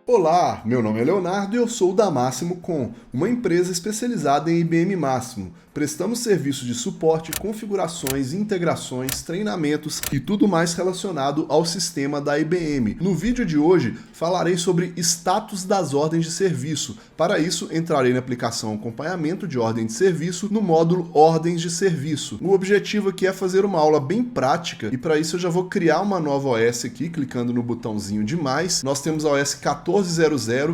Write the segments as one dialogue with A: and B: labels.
A: Olá, meu nome é Leonardo e eu sou da Máximo Com, uma empresa especializada em IBM Máximo. Prestamos serviços de suporte, configurações, integrações, treinamentos e tudo mais relacionado ao sistema da IBM. No vídeo de hoje falarei sobre status das ordens de serviço. Para isso, entrarei na aplicação Acompanhamento de Ordem de Serviço no módulo Ordens de Serviço. O objetivo aqui é fazer uma aula bem prática e para isso eu já vou criar uma nova OS aqui, clicando no botãozinho de mais. Nós temos a OS 1400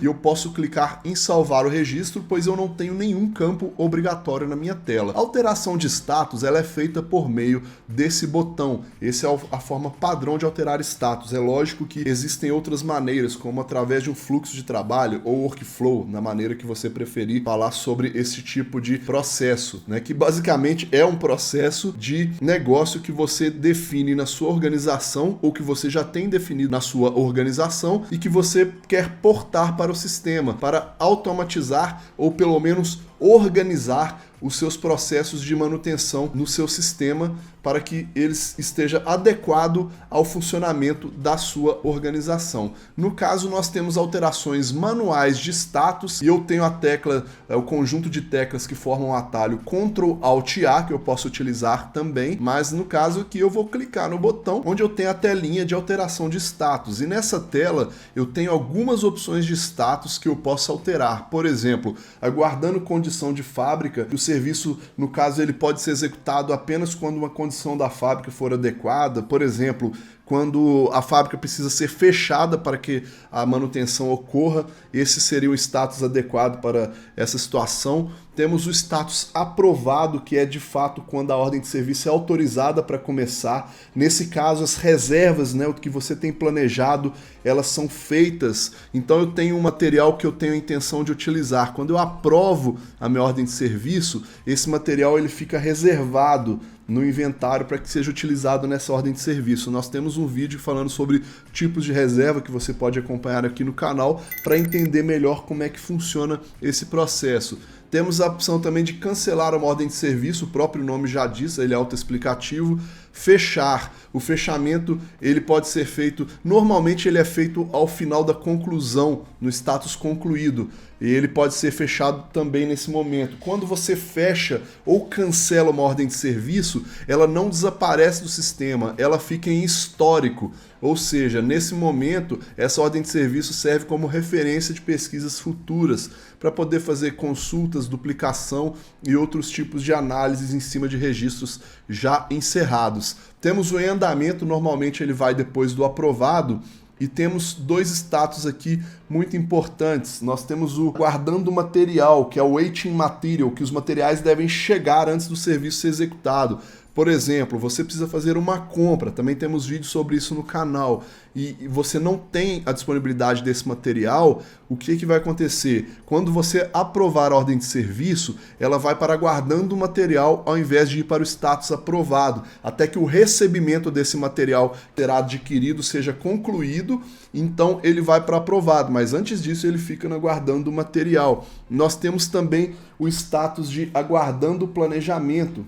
A: e eu posso clicar em salvar o registro, pois eu não tenho nenhum campo obrigatório na minha tela. A alteração de status ela é feita por meio desse botão. Essa é a forma padrão de alterar status. É lógico que existem outras maneiras, como através de um fluxo de trabalho ou workflow, na maneira que você preferir falar sobre esse tipo de processo, né? Que basicamente é um processo de negócio que você define na sua organização ou que você já tem definido na sua organização e que você quer portar para o sistema, para automatizar ou pelo menos organizar os seus processos de manutenção no seu sistema para que ele esteja adequado ao funcionamento da sua organização. No caso, nós temos alterações manuais de status e eu tenho a tecla, o conjunto de teclas que formam o atalho Ctrl Alt A, que eu posso utilizar também, mas no caso aqui eu vou clicar no botão onde eu tenho a telinha de alteração de status e nessa tela eu tenho algumas opções de status que eu posso alterar. Por exemplo, aguardando condição de fábrica, o serviço, no caso, ele pode ser executado apenas quando uma condição da fábrica for adequada. Por exemplo, quando a fábrica precisa ser fechada para que a manutenção ocorra, esse seria o status adequado para essa situação. Temos o status aprovado, que é de fato quando a ordem de serviço é autorizada para começar. Nesse caso, as reservas, né, o que você tem planejado, elas são feitas. Então eu tenho um material que eu tenho a intenção de utilizar. Quando eu aprovo a minha ordem de serviço, esse material ele fica reservado no inventário para que seja utilizado nessa ordem de serviço. Nós temos um vídeo falando sobre tipos de reserva que você pode acompanhar aqui no canal para entender melhor como é que funciona esse processo. Temos a opção também de cancelar uma ordem de serviço, o próprio nome já diz, ele é autoexplicativo. Fechar. O fechamento ele pode ser feito, normalmente ele é feito ao final da conclusão, no status concluído. E ele pode ser fechado também nesse momento. Quando você fecha ou cancela uma ordem de serviço, ela não desaparece do sistema, ela fica em histórico. Ou seja, nesse momento, essa ordem de serviço serve como referência de pesquisas futuras para poder fazer consultas, duplicação e outros tipos de análises em cima de registros já encerrados. Temos o em andamento, normalmente ele vai depois do aprovado, e temos dois status aqui muito importantes. Nós temos o guardando material, que é o waiting material, que os materiais devem chegar antes do serviço ser executado. Por exemplo, você precisa fazer uma compra, também temos vídeos sobre isso no canal, e você não tem a disponibilidade desse material, o que vai acontecer? Quando você aprovar a ordem de serviço, ela vai para guardando o material ao invés de ir para o status aprovado, até que o recebimento desse material terá adquirido seja concluído, então ele vai para aprovado, mas antes disso ele fica no aguardando o material. Nós temos também o status de aguardando o planejamento,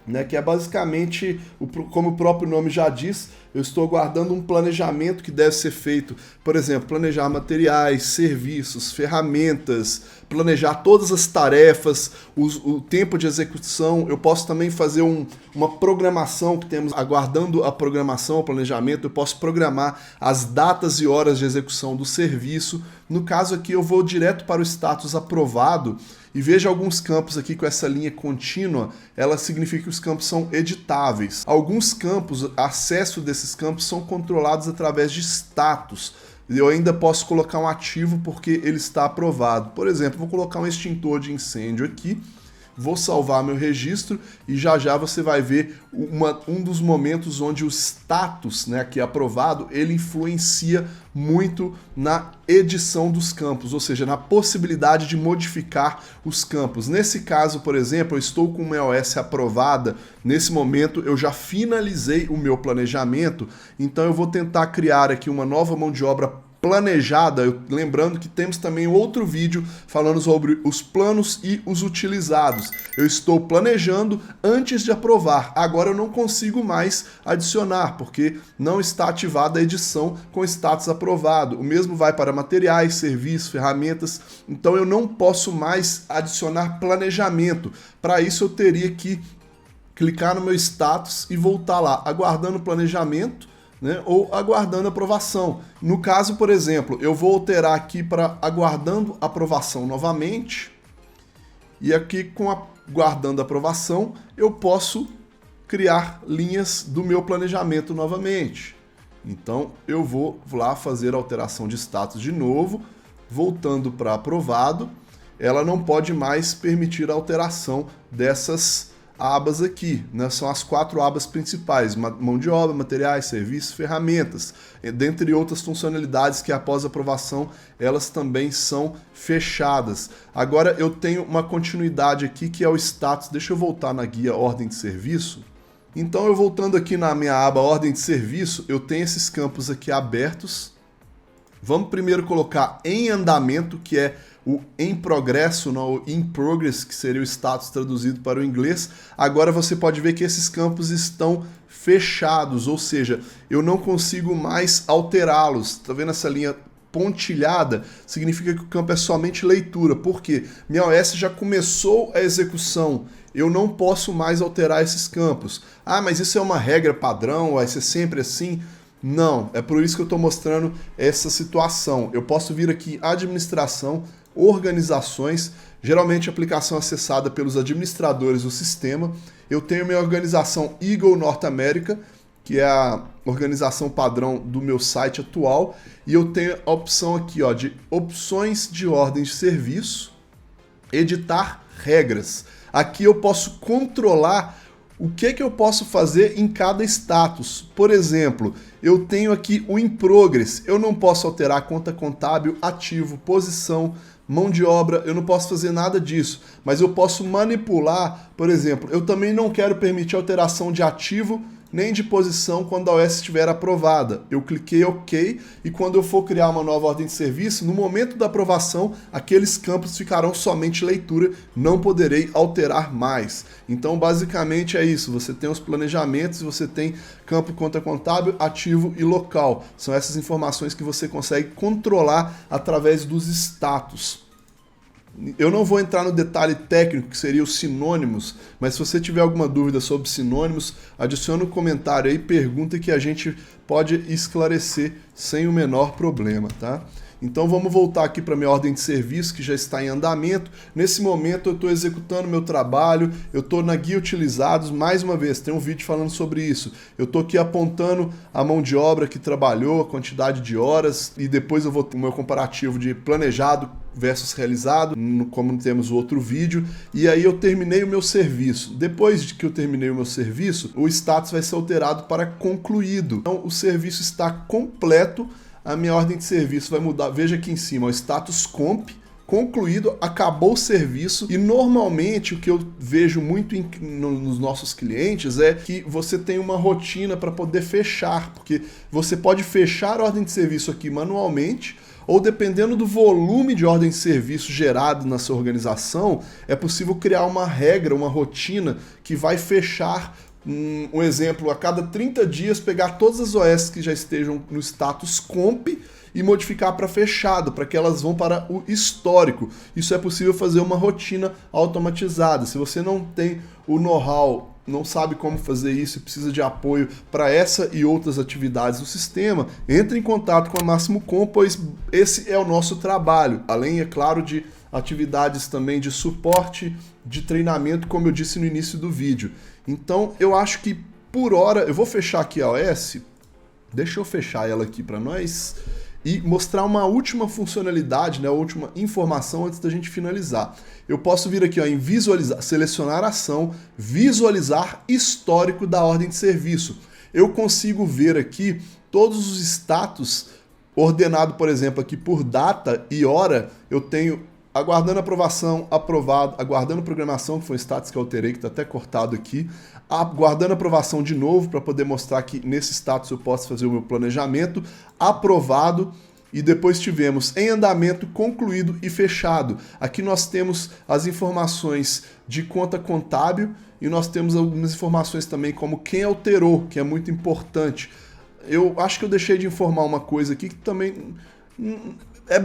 A: né, que é basicamente, como o próprio nome já diz, eu estou aguardando um planejamento que deve ser feito, por exemplo, planejar materiais, serviços, ferramentas, planejar todas as tarefas, o tempo de execução. Eu posso também fazer uma programação que temos, aguardando a programação, o planejamento, eu posso programar as datas e horas de execução do serviço. No caso aqui eu vou direto para o status aprovado, e veja alguns campos aqui com essa linha contínua, ela significa que os campos são editáveis. Alguns campos, acesso desses campos são controlados através de status. Eu ainda posso colocar um ativo porque ele está aprovado. Por exemplo, vou colocar um extintor de incêndio aqui, vou salvar meu registro e já você vai ver um dos momentos onde o status, né, que é aprovado, ele influencia muito na edição dos campos, ou seja, na possibilidade de modificar os campos. Nesse caso, por exemplo, eu estou com uma OS aprovada, nesse momento eu já finalizei o meu planejamento, então eu vou tentar criar aqui uma nova mão de obra planejada, lembrando que temos também outro vídeo falando sobre os planos e os utilizados. Eu estou planejando antes de aprovar, agora eu não consigo mais adicionar, porque não está ativada a edição com status aprovado. O mesmo vai para materiais, serviços, ferramentas, então eu não posso mais adicionar planejamento. Para isso eu teria que clicar no meu status e voltar lá, aguardando o planejamento, né, ou aguardando aprovação. No caso, por exemplo, eu vou alterar aqui para aguardando aprovação novamente, e aqui com aguardando aprovação eu posso criar linhas do meu planejamento novamente. Então eu vou lá fazer a alteração de status de novo, voltando para aprovado. Ela não pode mais permitir a alteração dessas abas aqui, né? São as 4 abas principais: mão de obra, materiais, serviços, ferramentas, dentre outras funcionalidades que após aprovação elas também são fechadas. Agora eu tenho uma continuidade aqui que é o status. Deixa eu voltar na guia ordem de serviço. Então eu voltando aqui na minha aba ordem de serviço, eu tenho esses campos aqui abertos. Vamos primeiro colocar em andamento, que é o em progresso, não, o in progress, que seria o status traduzido para o inglês. Agora você pode ver que esses campos estão fechados, ou seja, eu não consigo mais alterá-los. Tá vendo essa linha pontilhada? Significa que o campo é somente leitura, porque minha OS já começou a execução. Eu não posso mais alterar esses campos. Ah, mas isso é uma regra padrão, vai ser sempre assim? Não, é por isso que eu estou mostrando essa situação. Eu posso vir aqui administração, organizações, geralmente aplicação acessada pelos administradores do sistema. Eu tenho minha organização Eagle Norte América, que é a organização padrão do meu site atual, e eu tenho a opção aqui, ó, de opções de ordem de serviço, editar regras. Aqui eu posso controlar o que eu posso fazer em cada status. Por exemplo, eu tenho aqui o in progress, eu não posso alterar conta contábil, ativo, posição, mão de obra, eu não posso fazer nada disso, mas eu posso manipular. Por exemplo, eu também não quero permitir alteração de ativo nem de posição quando a OS estiver aprovada. Eu cliquei OK, e quando eu for criar uma nova ordem de serviço, no momento da aprovação, aqueles campos ficarão somente leitura, não poderei alterar mais. Então, basicamente é isso. Você tem os planejamentos, você tem campo conta contábil, ativo e local. São essas informações que você consegue controlar através dos status. Eu não vou entrar no detalhe técnico, que seria os sinônimos, mas se você tiver alguma dúvida sobre sinônimos, adicione um comentário aí, pergunta, que a gente pode esclarecer sem o menor problema, tá? Então vamos voltar aqui para minha ordem de serviço, que já está em andamento. Nesse momento eu estou executando meu trabalho, eu estou na guia utilizados, mais uma vez, tem um vídeo falando sobre isso. Eu estou aqui apontando a mão de obra que trabalhou, a quantidade de horas, e depois eu vou ter o meu comparativo de planejado versus realizado, como temos o outro vídeo, e aí eu terminei o meu serviço. Depois de que eu terminei o meu serviço, o status vai ser alterado para concluído. Então o serviço está completo, a minha ordem de serviço vai mudar. Veja aqui em cima, o status comp, concluído, acabou o serviço. E normalmente o que eu vejo muito nos nossos clientes é que você tem uma rotina para poder fechar, porque você pode fechar a ordem de serviço aqui manualmente, ou dependendo do volume de ordem de serviço gerado na sua organização, é possível criar uma regra, uma rotina que vai fechar. Um exemplo, a cada 30 dias pegar todas as OS que já estejam no status comp e modificar para fechado, para que elas vão para o histórico. Isso é possível fazer uma rotina automatizada. Se você não tem o know-how, não sabe como fazer isso e precisa de apoio para essa e outras atividades do sistema, entre em contato com a Máximo Com, pois esse é o nosso trabalho. Além, é claro, de atividades também de suporte, de treinamento, como eu disse no início do vídeo. Então, eu acho que por hora, eu vou fechar aqui a OS, deixa eu fechar ela aqui para nós e mostrar uma última funcionalidade, né, a última informação antes da gente finalizar. Eu posso vir aqui, ó, em visualizar, selecionar ação, visualizar histórico da ordem de serviço. Eu consigo ver aqui todos os status ordenado, por exemplo, aqui por data e hora. Eu tenho aguardando aprovação, aprovado, aguardando programação, que foi o status que eu alterei, que está até cortado aqui, aguardando aprovação de novo, para poder mostrar que nesse status eu posso fazer o meu planejamento, aprovado, e depois tivemos em andamento, concluído e fechado. Aqui nós temos as informações de conta contábil e nós temos algumas informações também como quem alterou, que é muito importante. Eu acho que eu deixei de informar uma coisa aqui que também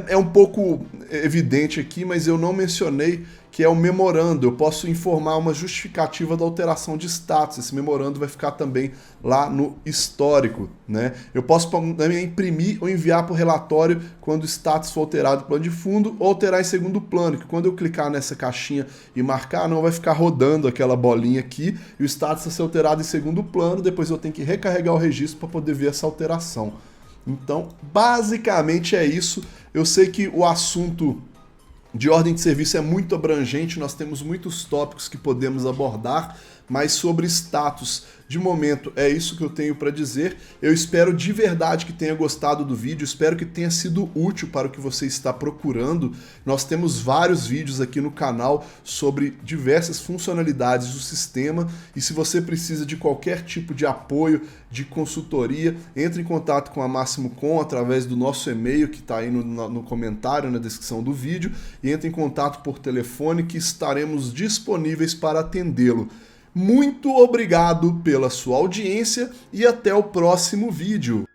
A: é um pouco evidente aqui, mas eu não mencionei, que é o memorando. Eu posso informar uma justificativa da alteração de status. Esse memorando vai ficar também lá no histórico, né? Eu posso também imprimir ou enviar para o relatório quando o status for alterado em plano de fundo ou alterar em segundo plano, que quando eu clicar nessa caixinha e marcar, não vai ficar rodando aquela bolinha aqui e o status vai ser alterado em segundo plano, depois eu tenho que recarregar o registro para poder ver essa alteração. Então, basicamente é isso. Eu sei que o assunto de ordem de serviço é muito abrangente, nós temos muitos tópicos que podemos abordar, mas sobre status, de momento, é isso que eu tenho para dizer. Eu espero de verdade que tenha gostado do vídeo, espero que tenha sido útil para o que você está procurando. Nós temos vários vídeos aqui no canal sobre diversas funcionalidades do sistema, e se você precisa de qualquer tipo de apoio, de consultoria, entre em contato com a Máximo Com através do nosso e-mail que está aí no comentário, na descrição do vídeo, e entre em contato por telefone que estaremos disponíveis para atendê-lo. Muito obrigado pela sua audiência e até o próximo vídeo.